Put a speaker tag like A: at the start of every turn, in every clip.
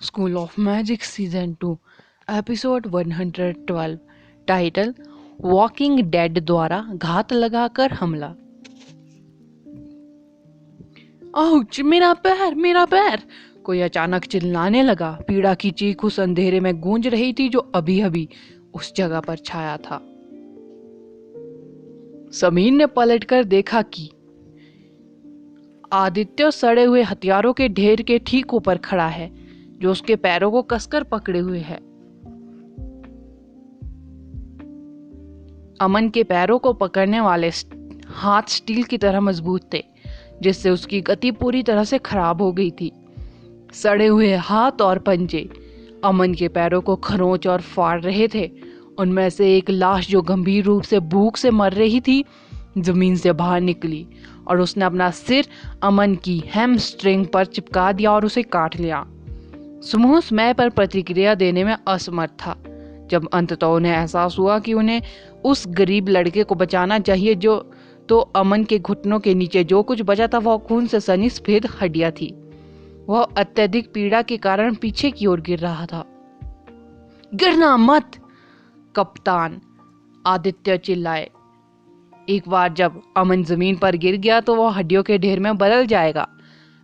A: School of magic season 2 episode 112 title walking dead द्वारा घात लगाकर हमला। आउच, मेरा पैर मेरा पैर! कोई अचानक चिल्लाने लगा। पीड़ा की चीख उस अंधेरे में गूंज रही थी जो अभी अभी उस जगह पर छाया था। समीर ने पलटकर देखा कि आदित्य सड़े हुए हथियारों के ढेर के ठीक ऊपर खड़ा है, जो उसके पैरों को कसकर पकड़े हुए है। अमन के पैरों को पकड़ने वाले हाथ स्टील की तरह मजबूत थे, जिससे उसकी गति पूरी तरह से खराब हो गई थी। सड़े हुए हाथ और पंजे अमन के पैरों को खरोंच और फाड़ रहे थे। उनमें से एक लाश जो गंभीर रूप से भूख से मर रही थी जमीन से बाहर निकली और उसने अपना सिर अमन की हैमस्ट्रिंग पर चिपका दिया और उसे काट लिया। समूह समय पर प्रतिक्रिया देने में असमर्थ था। जब अंततः उन्हें एहसास हुआ कि उन्हें उस गरीब लड़के को बचाना चाहिए, तो अमन के घुटनों के नीचे जो कुछ बचा था वह खून से सनी सफेद हड्डियां थी। वह अत्यधिक पीड़ा के कारण पीछे की ओर गिर रहा था। गिरना मत, कप्तान, आदित्य चिल्लाए। एक बार जब अमन जमीन पर गिर गया तो वह हड्डियों के ढेर में बदल जाएगा।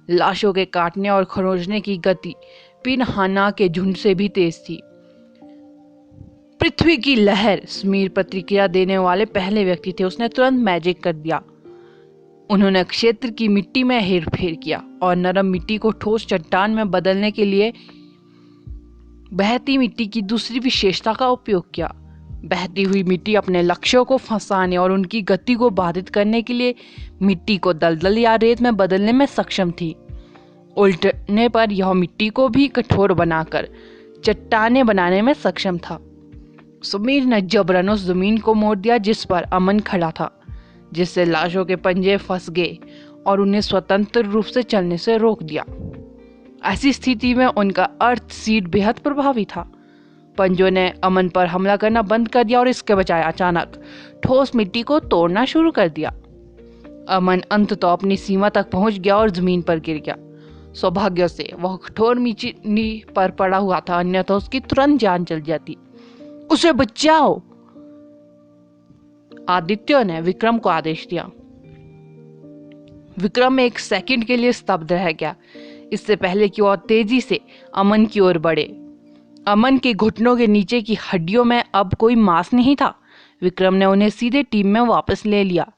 A: लाशों के काटने और खरोंचने की गति पिनहाना के झुंड से भी तेज थी। पृथ्वी की लहर, समीर प्रतिक्रिया देने वाले पहले व्यक्ति थे। उसने तुरंत मैजिक कर दिया। उन्होंने क्षेत्र की मिट्टी में हेरफेर किया और नरम मिट्टी को ठोस चट्टान में बदलने के लिए बहती मिट्टी की दूसरी विशेषता का उपयोग किया। बहती हुई मिट्टी अपने लक्ष्यों को फंसाने और उनकी गति को बाधित करने के लिए मिट्टी को दलदल या रेत में बदलने में सक्षम थी। उल्टने पर यह मिट्टी को भी कठोर बनाकर चट्टाने बनाने में सक्षम था। समीर ने जबरन उस जमीन को मोड़ दिया जिस पर अमन खड़ा था, जिससे लाशों के पंजे फंस गए और उन्हें स्वतंत्र रूप से चलने से रोक दिया। ऐसी स्थिति में उनका अर्थ सीट बेहद प्रभावी था। पंजों ने अमन पर हमला करना बंद कर दिया और इसके बजाय अचानक ठोस मिट्टी को तोड़ना शुरू कर दिया। अमन अंततः अपनी सीमा तक पहुंच गया और जमीन पर गिर गया। सौभाग्य से वह कठोर मिट्टी पर पड़ा हुआ था, अन्यथा उसकी तुरंत जान चल जाती। उसे बचाओ, आदित्य ने विक्रम को आदेश दिया। विक्रम एक सेकंड के लिए स्तब्ध रह गया, इससे पहले कि वह तेजी से अमन की ओर बढ़े। अमन के घुटनों के नीचे की हड्डियों में अब कोई मांस नहीं था। विक्रम ने उन्हें सीधे टीम में वापस ले लिया।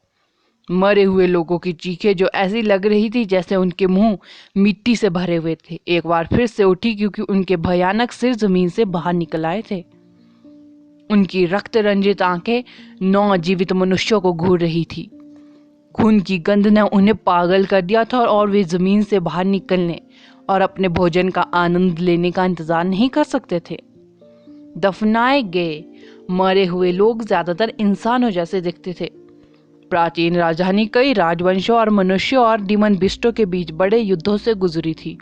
A: मरे हुए लोगों की चीखें जो ऐसी लग रही थी जैसे उनके मुंह मिट्टी से भरे हुए थे, एक बार फिर से उठी, क्योंकि उनके भयानक सिर जमीन से बाहर निकल आए थे। उनकी रक्त रंजित आंखें 9 जीवित मनुष्यों को घूर रही थी। खून की गंध ने उन्हें पागल कर दिया था और वे जमीन से बाहर निकलने और अपने भोजन का आनंद लेने का इंतजार नहीं कर सकते थे। दफनाए गए मरे हुए लोग ज्यादातर इंसानों जैसे दिखते थे। प्राचीन राजधानी कई राजवंशों और मनुष्यों और डीमन बिस्टों के बीच बड़े युद्धों से गुजरी थी।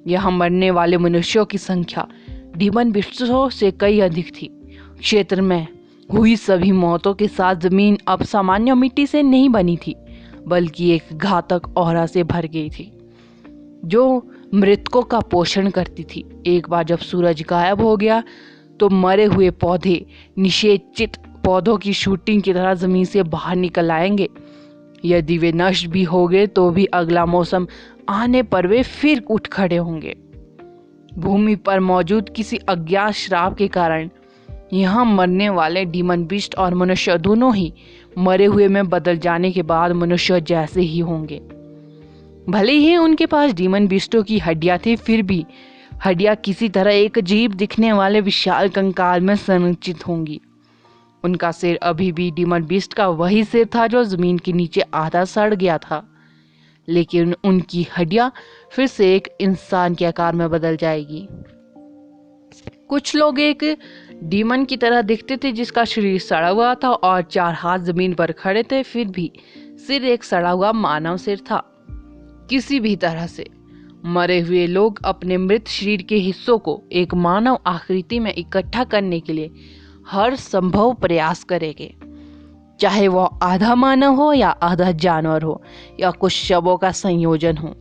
A: यहाँ मरने वाले मनुष्यों की संख्या डीमन बिस्टों से कई अधिक थी। क्षेत्र में हुई सभी मौतों के साथ जमीन अब सामान्य मिट्टी से नहीं बनी थी, बल्कि एक घातक औरा से भर गई थी, जो मृतकों का पोषण करती थी। एक बार जब सूरज गायब हो गया तो मरे हुए पौधे निषेचित पौधों की शूटिंग की तरह जमीन से बाहर निकल आएंगे। यदि वे नष्ट भी हो गए तो भी अगला मौसम आने पर वे फिर उठ खड़े होंगे। भूमि पर मौजूद किसी अज्ञात श्राप के कारण यहाँ मरने वाले डीमन बिस्ट और मनुष्य दोनों ही मरे हुए में बदल जाने के बाद मनुष्य जैसे ही होंगे। भले ही उनके पास डीमन बिस्टों की हड्डियां थी, फिर भी हड्डियां किसी तरह एक अजीब दिखने वाले विशाल कंकाल में संरचित होंगी। उनका सिर अभी भी डीमन बिस्ट का वही सिर था जो जमीन के नीचे आधा सड़ गया था, लेकिन उनकी हड्डियां फिर से एक इंसान के आकार में बदल जाएगी। कुछ लोग एक डीमन की तरह दिखते थे जिसका शरीर सड़ा हुआ था और 4 हाथ जमीन पर खड़े थे, फिर भी सिर एक सड़ा हुआ मानव सिर था। किसी भी तरह से मरे हुए लोग अपने मृत शरीर के हिस्सों को एक मानव आकृति में इकट्ठा करने के लिए हर संभव प्रयास करेंगे, चाहे वह आधा मानव हो या आधा जानवर हो या कुछ शवों का संयोजन हो।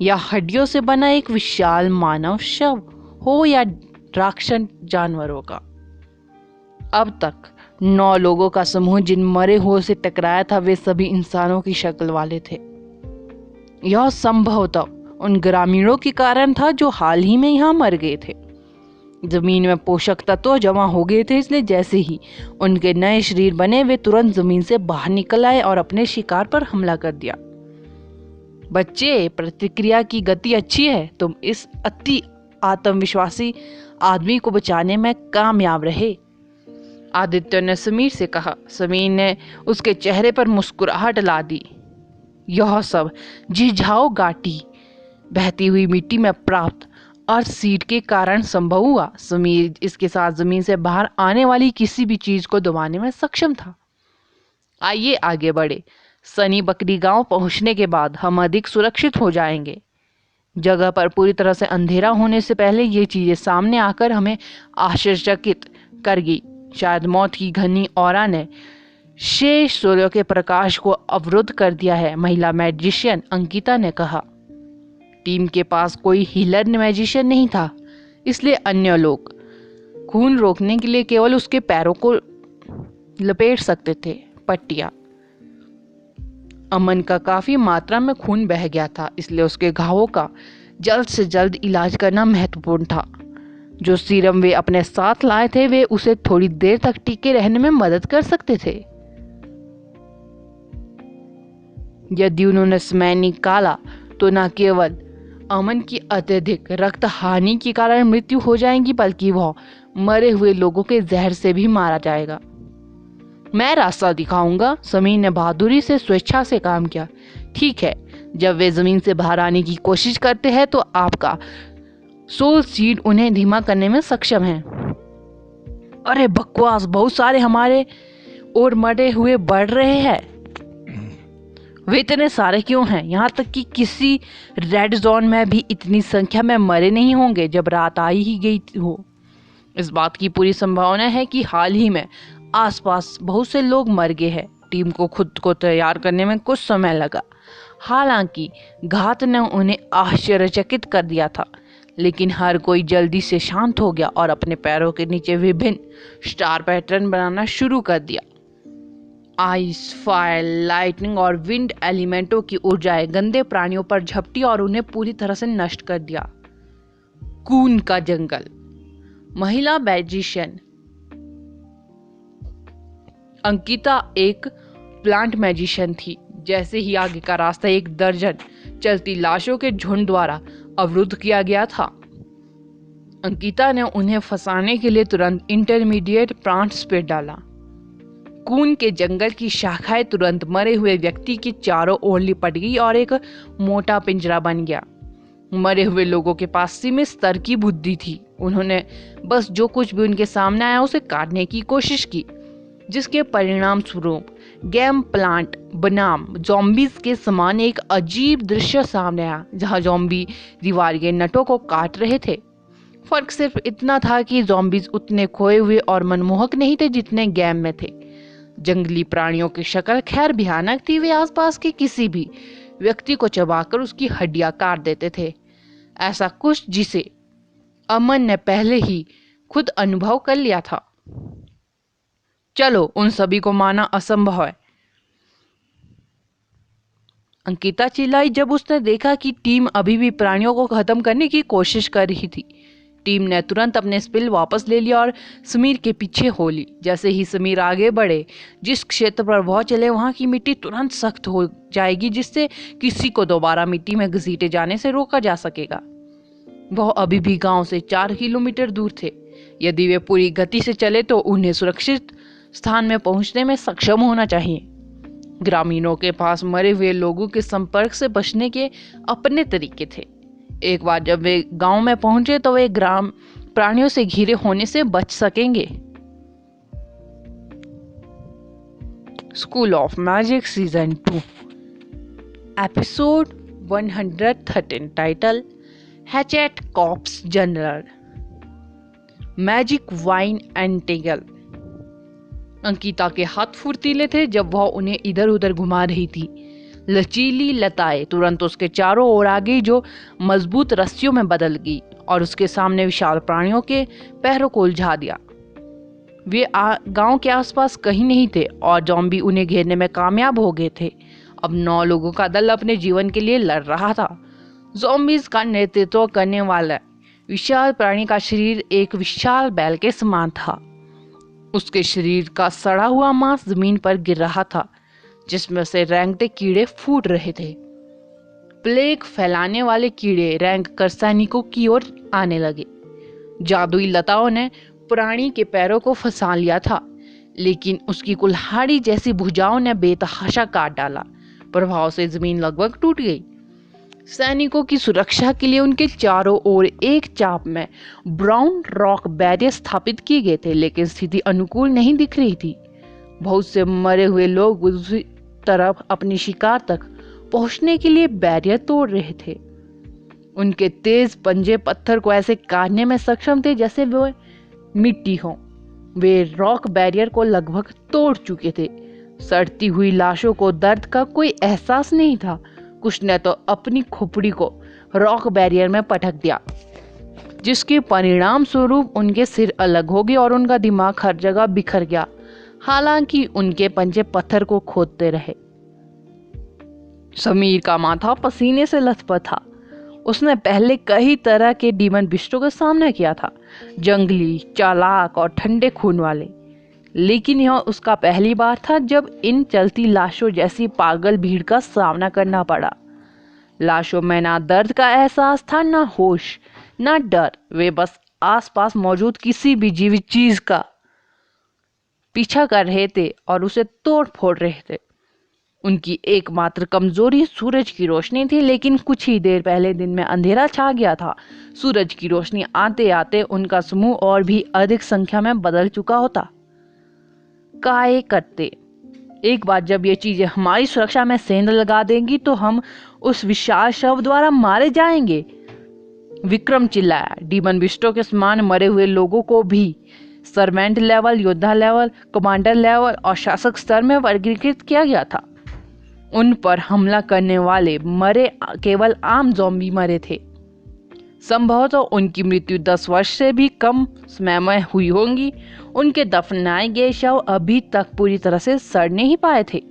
A: या हड्डियों से बना एक विशाल मानव शव हो या राक्षस जानवरों का। अब तक 9 लोगों का समूह जिन मरे हुए से टकराया था वे सभी इंसानों की शक्ल वाले थे। यह संभवतः उन ग्रामीणों के कारण था जो हाल ही में यहाँ मर गए थे। जमीन में पोषक तत्व जमा हो गए थे, इसलिए जैसे ही उनके नए शरीर बने वे तुरंत जमीन से बाहर निकल आए और अपने शिकार पर हमला कर दिया। बच्चे, प्रतिक्रिया की गति अच्छी है। तुम इस अति आत्मविश्वासी आदमी को बचाने में कामयाब रहे, आदित्य ने समीर से कहा। समीर ने उसके चेहरे पर मुस्कुराहट ला दी। यह सब झिझाओ घाटी बहती हुई मिट्टी में प्राप्त अर्थ सीड के कारण संभव हुआ। समीर इसके साथ जमीन से बाहर आने वाली किसी भी चीज को दबाने में सक्षम था। आइए आगे बढ़े। सनी बकरी गांव पहुंचने के बाद हम अधिक सुरक्षित हो जाएंगे। जगह पर पूरी तरह से अंधेरा होने से पहले ये चीजें सामने आकर हमें आश्चर्यचकित कर गई। शायद मौत की घनी औरा ने शेष सूर्य के प्रकाश को अवरुद्ध कर दिया है, महिला मैजिशियन अंकिता ने कहा। टीम के पास कोई हीलर मैजिशियन नहीं था, इसलिए अन्य लोग खून रोकने के लिए केवल उसके पैरों को लपेट सकते थे। पट्टियां। अमन का काफी मात्रा में खून बह गया था, इसलिए उसके घावों का जल्द से जल्द इलाज करना महत्वपूर्ण था। जो सीरम वे अपने साथ लाए थे वे उसे थोड़ी देर तक टिके रहने में मदद कर सकते थे। यदि उन्होंने समय निकाला तो न केवल अमन की अत्यधिक रक्त हानि के कारण मृत्यु हो जाएगी, बल्कि वह मरे हुए लोगों के जहर से भी मारा जाएगा। मैं रास्ता दिखाऊंगा। समीर ने बहादुरी से स्वेच्छा से काम किया। ठीक है, जब वे जमीन से बाहर आने की कोशिश करते हैं तो आपका सोल सीड उन्हें धीमा करने में सक्षम है। अरे बकवास, बहुत सारे हमारे और मरे हुए बढ़ रहे हैं। वे इतने सारे क्यों हैं? यहाँ तक कि किसी रेड जोन में भी इतनी संख्या में मरे नहीं होंगे जब रात आ ही गई हो। इस बात की पूरी संभावना है कि हाल ही में आसपास बहुत से लोग मर गए हैं। टीम को खुद को तैयार करने में कुछ समय लगा। हालांकि घात ने उन्हें आश्चर्यचकित कर दिया था, लेकिन हर कोई जल्दी से शांत हो गया और अपने पैरों के नीचे विभिन्न स्टार पैटर्न बनाना शुरू कर दिया। आइस, फायर, लाइटनिंग और विंड एलिमेंटों की ऊर्जाएं गंदे प्राणियों पर झपटी और उन्हें पूरी तरह से नष्ट कर दिया। खून का जंगल। महिला मैजिशियन अंकिता एक प्लांट मैजिशियन थी। जैसे ही आगे का रास्ता एक दर्जन चलती लाशों के झुंड द्वारा अवरुद्ध किया गया था, अंकिता ने उन्हें फंसाने के लिए तुरंत इंटरमीडिएट प्लांट्स पे डाला। खून के जंगल की शाखाएं तुरंत मरे हुए व्यक्ति के चारों ओर लिपट गई और एक मोटा पिंजरा बन गया। मरे हुए लोगों के पास सीमित स्तर की बुद्धि थी। उन्होंने बस जो कुछ भी उनके सामने आया उसे काटने की कोशिश की, जिसके परिणाम स्वरूप गेम प्लांट बनाम ज़ॉम्बीज के समान एक अजीब दृश्य सामने आया, जहां ज़ॉम्बी दीवार के नटों को काट रहे थे। फर्क सिर्फ इतना था कि ज़ॉम्बीज उतने खोए हुए और मनमोहक नहीं थे जितने गेम में थे। जंगली प्राणियों की शक्ल खैर भयानक थी। वे आसपास के किसी भी व्यक्ति को चबाकर उसकी हड्डियां काट देते थे, ऐसा कुछ जिसे अमन ने पहले ही खुद अनुभव कर लिया था। चलो, उन सभी को मारना असंभव है, अंकिता चिल्लाई जब उसने देखा कि टीम अभी भी प्राणियों को खत्म करने की कोशिश कर रही थी। टीम ने तुरंत अपने स्पिल वापस ले लिया और समीर के पीछे हो ली। जैसे ही समीर आगे बढ़े, जिस क्षेत्र पर वह चले वहां की मिट्टी तुरंत सख्त हो जाएगी, जिससे किसी को दोबारा मिट्टी में घसीटे जाने से रोका जा सकेगा। वह अभी भी गांव से 4 किलोमीटर दूर थे। यदि वे पूरी गति से चले तो उन्हें सुरक्षित स्थान में पहुंचने में सक्षम होना चाहिए। ग्रामीणों के पास मरे हुए लोगों के संपर्क से बचने के अपने तरीके थे। एक बार जब वे गांव में पहुंचे तो वे ग्राम प्राणियों से घिरे होने से बच सकेंगे। School of magic season 2 episode 113 title hatchet cops general magic vine and tangle. Ankita के हाथ फुर्तीले थे जब वह उन्हें इधर उधर घुमा रही थी। लचीली लताएं तुरंत उसके चारों ओर आ गई, जो मजबूत रस्सियों में बदल गई और उसके सामने विशाल प्राणियों के पैरों को उलझा दिया। वे गांव के आसपास कहीं नहीं थे और जॉम्बी उन्हें घेरने में कामयाब हो गए थे। अब 9 लोगों का दल अपने जीवन के लिए लड़ रहा था। जॉम्बीज का नेतृत्व करने वाला विशाल प्राणी का शरीर एक विशाल बैल के समान था। उसके शरीर का सड़ा हुआ मांस जमीन पर गिर रहा था, जिसमें से रेंगते कीड़े फूट रहे थे। प्लेग फैलाने वाले कीड़े रेंग कर सैनिकों की ओर आने लगे। जादुई लताओं ने प्राणी के पैरों को फंसा लिया था, लेकिन उसकी कुल्हाड़ी जैसी भुजाओं ने बेतहाशा काट डाला। प्रभाव से जमीन लगभग टूट गई। सैनिकों की सुरक्षा के लिए उनके चारों ओर एक चाप में ब्राउन रॉक बैरियर स्थापित किए गए थे, लेकिन स्थिति अनुकूल नहीं दिख रही थी। बहुत से मरे हुए लोग दूसरी तरफ अपनी शिकार तक पहुंचने के लिए बैरियर तोड़ रहे थे। उनके तेज पंजे पत्थर को ऐसे काटने में सक्षम थे जैसे वे मिट्टी हो। वे रॉक बैरियर को लगभग तोड़ चुके थे। सड़ती हुई लाशों को दर्द का कोई एहसास नहीं था। कुछ ने तो अपनी खोपड़ी को रॉक बैरियर में पटक दिया, जिसके परिणाम स्वरूप उनके सिर अलग हो गए और उनका दिमाग हर जगह बिखर गया। हालांकि उनके पंजे पत्थर को खोदते रहे। समीर का माथा पसीने से लथपथ था। उसने पहले कई तरह के डीमन बिस्टों का सामना किया था, जंगली, चालाक और ठंडे खून वाले, लेकिन यह उसका पहली बार था जब इन चलती लाशों जैसी पागल भीड़ का सामना करना पड़ा। लाशों में ना दर्द का एहसास था, ना होश, ना डर। वे बस आसपास मौजूद किसी भी जीवित चीज का पीछा कर रहे थे और उसे तोड़ फोड़ रहे थे। उनकी एकमात्र कमजोरी सूरज की रोशनी थी, लेकिन कुछ ही देर पहले दिन में अंधेरा छा गया था। सूरज की रोशनी आते आते उनका समूह और भी अधिक संख्या में बदल चुका होता। काय करते, एक बार जब ये चीजें हमारी सुरक्षा में सेंध लगा देंगी तो हम उस विशाल शव द्वारा मारे जाएंगे। विक्रम चिल्लाया। डीमन बिस्टों के समान मरे हुए लोगों को भी सर्वेंट लेवल, योद्धा लेवल, कमांडर लेवल और शासक स्तर में वर्गीकृत किया गया था। उन पर हमला करने वाले मरे केवल आम ज़ॉम्बी मरे थे। संभवतः उनकी मृत्यु 10 वर्ष से भी कम समय में हुई होंगी। उनके दफनाए गए शव अभी तक पूरी तरह से सड़ नहीं पाए थे।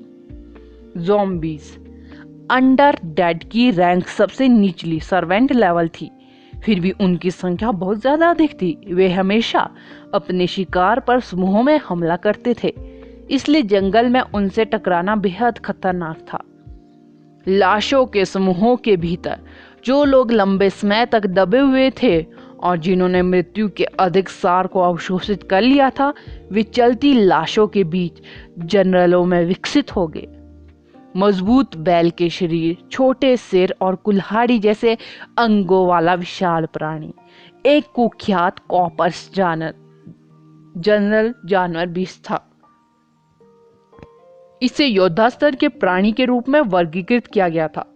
A: ज़ॉम्बीज अंडर डेड की रैंक सबसे निचली सर्वेंट लेवल थी, फिर भी उनकी संख्या बहुत ज्यादा अधिक थी। वे हमेशा अपने शिकार पर समूहों में हमला करते थे, इसलिए जंगल में उनसे टकराना बेहद खतरनाक था। लाशों के समूहों के भीतर जो लोग लंबे समय तक दबे हुए थे और जिन्होंने मृत्यु के अधिक सार को अवशोषित कर लिया था, वे चलती लाशों के बीच जनरलों में विकसित हो गए। मजबूत बैल के शरीर, छोटे सिर और कुल्हाड़ी जैसे अंगों वाला विशाल प्राणी एक कुख्यात कॉपर्स जनरल जानवर बीस था। इसे योद्धा स्तर के प्राणी के रूप में वर्गीकृत किया गया था।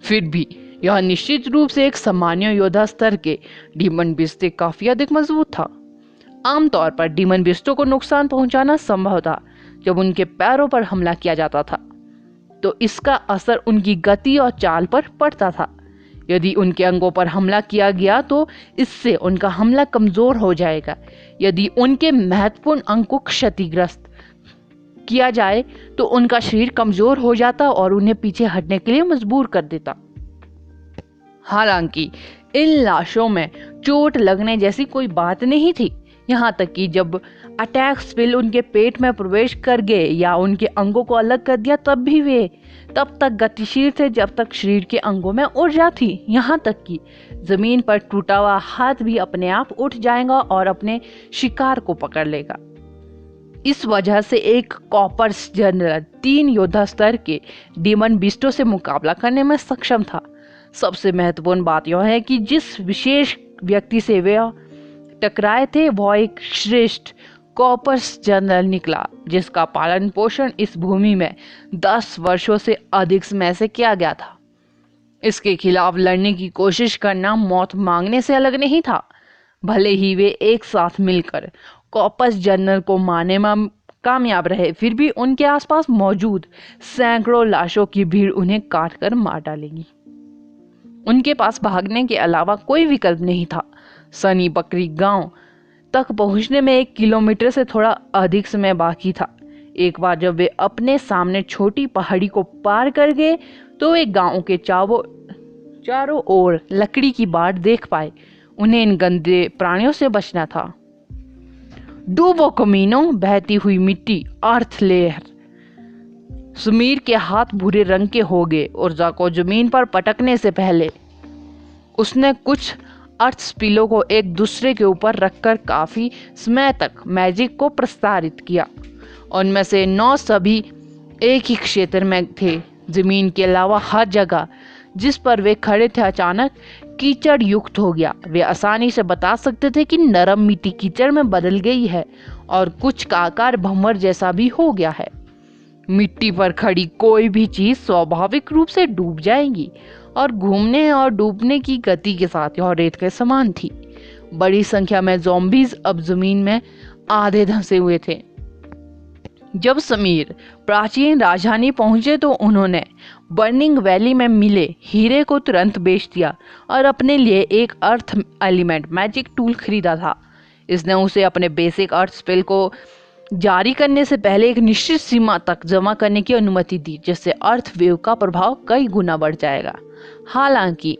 A: फिर भी यह निश्चित रूप से एक सामान्य योद्धा स्तर के डीमन बीस्ट से काफी अधिक मजबूत था। आमतौर पर डीमन बीस्टों को नुकसान पहुंचाना संभव था जब उनके पैरों पर हमला किया जाता था, तो इसका असर उनकी गति और चाल पर पड़ता था। यदि उनके अंगों पर हमला किया गया तो इससे उनका हमला कमजोर हो जाएगा। यदि उनके महत्वपूर्ण अंग को क्षतिग्रस्त किया जाए तो उनका शरीर कमजोर हो जाता और उन्हें पीछे हटने के लिए मजबूर कर देता। हालांकि इन लाशों में चोट लगने जैसी कोई बात नहीं थी, यहाँ तक कि जब अटैक स्पिल उनके पेट में प्रवेश कर गए या उनके अंगों को अलग कर दिया, तब भी वे तब तक गतिशील थे जब तक शरीर के अंगों में ऊर्जा थी। यहाँ तक कि जमीन पर टूटा हुआ हाथ भी अपने आप उठ जाएगा और अपने शिकार को पकड़ लेगा। इस वजह से एक कॉपर्स जनरल 3 योद्धा स्तर के डीमन बीस्टों से मुकाबला करने में सक्षम था। सबसे महत्वपूर्ण बात यह है कि जिस विशेष व्यक्ति से वे टकराए थे वह एक श्रेष्ठ कॉपर्स जनरल निकला, जिसका पालन पोषण इस भूमि में 10 वर्षों से अधिक समय से किया गया था। इसके खिलाफ लड़ने की कोशिश करना मौत मांगने से अलग नहीं था। भले ही वे एक साथ मिलकर कॉपर्स जनरल को मारने में कामयाब रहे, फिर भी उनके आसपास मौजूद सैकड़ों लाशों की भीड़ उन्हें काट कर मार डालेगी। उनके पास भागने के अलावा कोई विकल्प नहीं था। सनी बकरी गांव तक पहुंचने में 1 किलोमीटर से थोड़ा अधिक समय बाकी था। एक बार जब वे अपने सामने छोटी पहाड़ी को पार कर गए तो वे गांव के चारों ओर लकड़ी की बाट देख पाए। उन्हें इन गंदे प्राणियों से बचना था। डूबो कमीनो, बहती हुई मिट्टी, अर्थ लेयर। सुमीर के हाथ भूरे रंग के हो गए और जाको जमीन पर पटकने से पहले उसने कुछ अर्थ स्पिलों को एक दूसरे के ऊपर रखकर काफी समय तक मैजिक को प्रसारित किया। उनमें से 9 सभी एक ही क्षेत्र में थे। जमीन के अलावा हर जगह जिस पर वे खड़े थे अचानक कीचड़ युक्त हो गया। वे आसानी से बता सकते थे कि नरम मिट्टी कीचड़ में बदल गई है और कुछ का आकार भंवर जैसा भी हो गया है। मिट्टी पर खड़ी कोई भी चीज स्वाभाविक रूप से डूब जाएगी और घूमने और डूबने की गति के साथ यह रेत के समान थी। बड़ी संख्या में ज़ॉम्बीज अब जमीन में आधे धंसे हुए थे। जब समीर प्राचीन राजधानी पहुंचे तो उन्होंने बर्निंग वैली में मिले हीरे को तुरंत बेच दिया और अपने लिए एक अर्थ एलिमेंट मैजिक टूल खरीदा था। इसने उसे अपने बेसिक अर्थ स्पेल को जारी करने से पहले एक निश्चित सीमा तक जमा करने की अनुमति दी, जिससे अर्थ वेव का प्रभाव कई गुना बढ़ जाएगा। हालांकि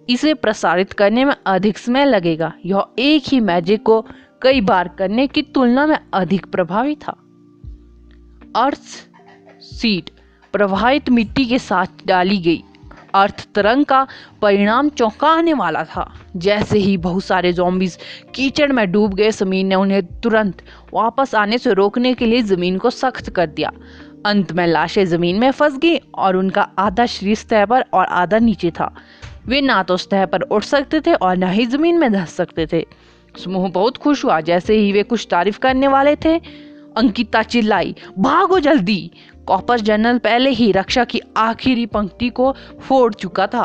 A: इसे प्रसारित करने में अधिक समय लगेगा। यह एक ही मैजिक को कई बार करने की तुलना में अधिक प्रभावी था। अर्थ सीड प्रवाहित मिट्टी के साथ डाली गई अर्थ तरंग का परिणाम चौंकाने वाला था। जैसे ही बहुत सारे ज़ॉम्बीज कीचड़ में डूब गए, समीर ने उन्हें तुरंत वापस आने से रोकने के लिए जमीन को सख्त कर दिया। अंत में लाशें जमीन में फंस गई और उनका आधा शरीर सतह पर और आधा नीचे था। वे ना तो सतह पर उठ सकते थे और न ही जमीन में धंस सकते थे। समूह बहुत खुश हुआ। जैसे ही वे कुछ तारीफ करने वाले थे, अंकिता चिल्लाई, भागो जल्दी। कॉपर जनरल पहले ही रक्षा की आखिरी पंक्ति को फोड़ चुका था।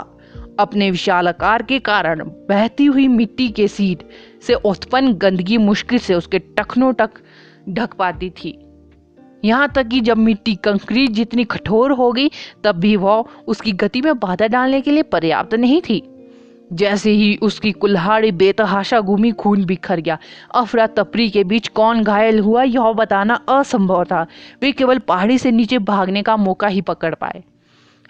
A: अपने विशाल आकार के कारण बहती हुई मिट्टी के सीट से उत्पन्न गंदगी मुश्किल से उसके टखनों तक ढक पाती थी। यहाँ तक कि जब मिट्टी कंक्रीट जितनी कठोर हो गई तब भी वह उसकी गति में बाधा डालने के लिए पर्याप्त नहीं थी। जैसे ही उसकी कुल्हाड़ी बेतहाशा घूमी, खून बिखर गया। अफरा तफरी के बीच कौन घायल हुआ यह बताना असंभव था। वे केवल पहाड़ी से नीचे भागने का मौका ही पकड़ पाए।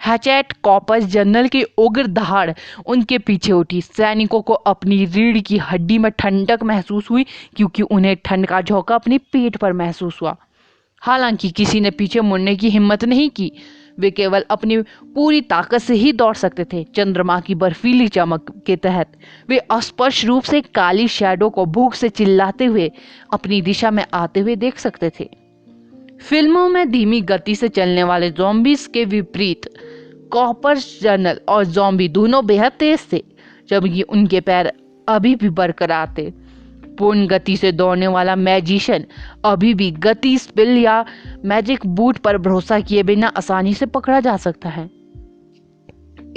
A: हैचेट कॉपर्स जनरल की उग्र दहाड़ उनके पीछे उठी। सैनिकों को अपनी रीढ़ की हड्डी में ठंडक महसूस हुई क्योंकि उन्हें ठंड का झोंका अपने पेट पर महसूस हुआ। हालांकि किसी ने पीछे मुड़ने की हिम्मत नहीं की। वे केवल अपनी पूरी ताकत से ही दौड़ सकते थे। चंद्रमा की बर्फीली चमक के तहत वे अस्पष्ट रूप से काली शैडो को भूख से चिल्लाते हुए अपनी दिशा में आते हुए देख सकते थे। फिल्मों में धीमी गति से चलने वाले ज़ॉम्बीज के विपरीत कॉपर जनरल और ज़ॉम्बी दोनों बेहद तेज थे, जबकि उनके पैर अभी भी बरकरार थे। पूर्ण गति से दौड़ने वाला मैजिशियन अभी भी गति स्पिल या मैजिक बूट पर भरोसा किए बिना आसानी से पकड़ा जा सकता है।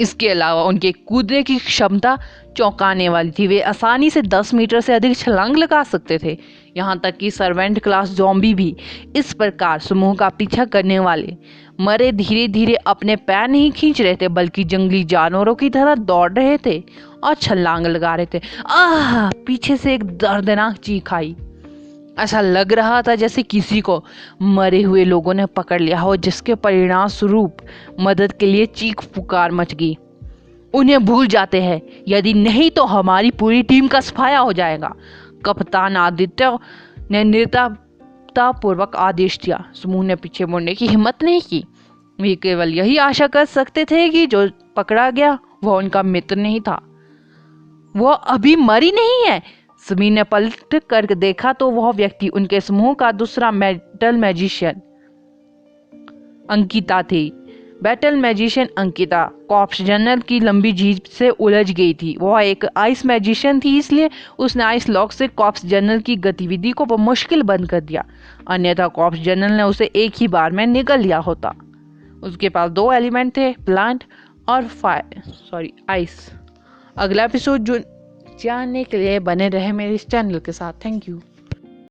A: इसके अलावा उनके कूदने की क्षमता चौंकाने वाली थी। वे आसानी से 10 मीटर से अधिक छलांग लगा सकते थे। यहाँ तक कि सर्वेंट क्लास ज़ॉम्बी भी इस प्रकार समूह का पीछा करने वाले मरे धीरे धीरे अपने पैर नहीं खींच रहे थे, बल्कि जंगली जानवरों की तरह दौड़ रहे थे और छलांग लगा रहे थे। आह! पीछे से एक दर्दनाक चीख आई। ऐसा लग रहा था जैसे किसी को मरे हुए लोगों ने पकड़ लिया हो, जिसके परिणाम स्वरूप मदद के लिए चीख पुकार मच गई। उन्हें भूल जाते हैं, यदि नहीं तो हमारी पूरी टीम का सफाया हो जाएगा। कप्तान आदित्य ने निर्दयतापूर्वक आदेश दिया। समूह ने पीछे मुड़ने की हिम्मत नहीं की। वे केवल यही आशा कर सकते थे कि जो पकड़ा गया वह उनका मित्र नहीं था। वह अभी मरी नहीं है। समीर ने पलट कर देखा तो वह व्यक्ति उनके समूह का दूसरा मेटल मैजिशियन अंकिता थी। Battle magician Ankita cops general की लंबी जीप से उलझ गई थी। वह एक आइस मैजिशियन थी, इसलिए उसने आइस लॉक से कॉप्स जनरल की गतिविधि को मुश्किल बंद कर दिया। अन्यथा कॉप्स जनरल ने उसे एक ही बार में निगल लिया होता। उसके पास 2 एलिमेंट थे, प्लांट और आइस। अगला एपिसोड जो जानने के लिए बने रहे मेरे इस चैनल के साथ। Thank you.